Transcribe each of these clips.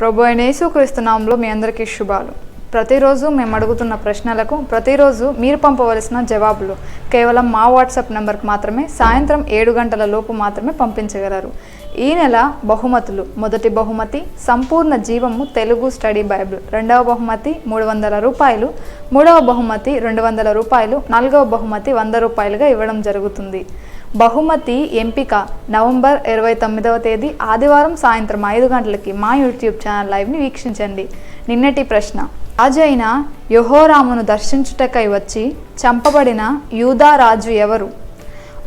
ప్రభు అయిన యేసుక్రీస్తు నామములో మీ అందరికీ శుభాలు. ప్రతిరోజు మేము అడుగుతున్న ప్రశ్నలకు ప్రతిరోజు మీరు పంపవలసిన జవాబులు కేవలం మా వాట్సాప్ నెంబర్కి మాత్రమే సాయంత్రం 7 గంటల లోపు మాత్రమే పంపించగలరు. ఈ నెల బహుమతులు: మొదటి బహుమతి సంపూర్ణ జీవము తెలుగు స్టడీ బైబిల్, రెండవ బహుమతి 300 రూపాయలు, మూడవ బహుమతి 200 రూపాయలు, నాలుగవ బహుమతి 100 రూపాయలుగా ఇవ్వడం జరుగుతుంది. బహుమతి ఎంపిక నవంబర్ 29వ తేదీ ఆదివారం సాయంత్రం 5 గంటలకి మా యూట్యూబ్ ఛానల్ లైవ్ని వీక్షించండి. నిన్నటి ప్రశ్న: రాజైన యెహోరామును దర్శించుటకై వచ్చి చంపబడిన యూదా రాజు ఎవరు?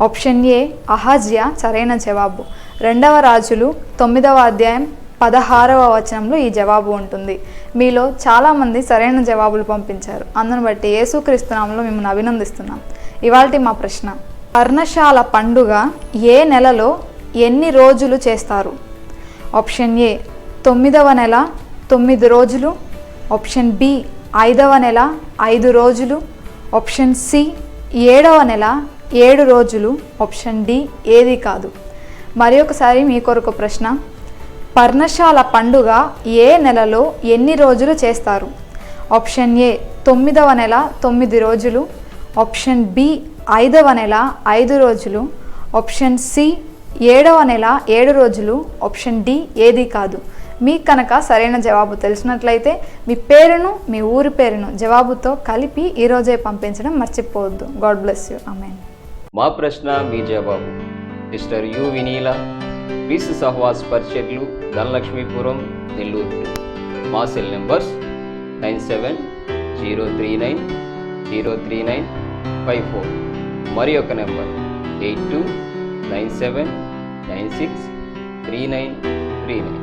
ఆప్షన్ ఏ అహజ్యా సరైన జవాబు. 2వ రాజులు 9వ అధ్యాయం 16వ వచనంలో ఈ జవాబు ఉంటుంది. మీలో చాలామంది సరైన జవాబులు పంపించారు. అందును బట్టి యేసుక్రీస్తు నామములో మిమ్మల్ని అభినందిస్తున్నాం. ఇవాల్టి మా ప్రశ్న: పర్ణశాల పండుగ ఏ నెలలో ఎన్ని రోజులు చేస్తారు? ఆప్షన్ ఏ 9వ నెల 9 రోజులు, ఆప్షన్ బి 5వ నెల 5 రోజులు, ఆప్షన్ సి 7వ నెల 7 రోజులు, ఆప్షన్ డి ఏది కాదు. మరి ఒకసారి మీ కొరకు ప్రశ్న: పర్ణశాల పండుగ ఏ నెలలో ఎన్ని రోజులు చేస్తారు? ఆప్షన్ ఏ 9వ నెల 9 రోజులు, ఆప్షన్ బి 5వ నెల 5 రోజులు, ఆప్షన్ సి 7వ నెల 7 రోజులు, ఆప్షన్ డి ఏది కాదు. మీకు కనుక సరైన జవాబు తెలిసినట్లయితే మీ పేరును మీ ఊరి పేరును జవాబుతో కలిపి ఈరోజే పంపించడం మర్చిపోవద్దు. God bless you. ఆమేన్. మా ప్రశ్న మీ జవాబు. సిస్టర్ యు వినీల, క్రీస్తు సహవాస్ పరిచర్లు, ధనలక్ష్మీపురం, నెల్లూరు. మా సెల్ నెంబర్స్ 9703903954. మరి యొక్క నెంబర్ 8297963939.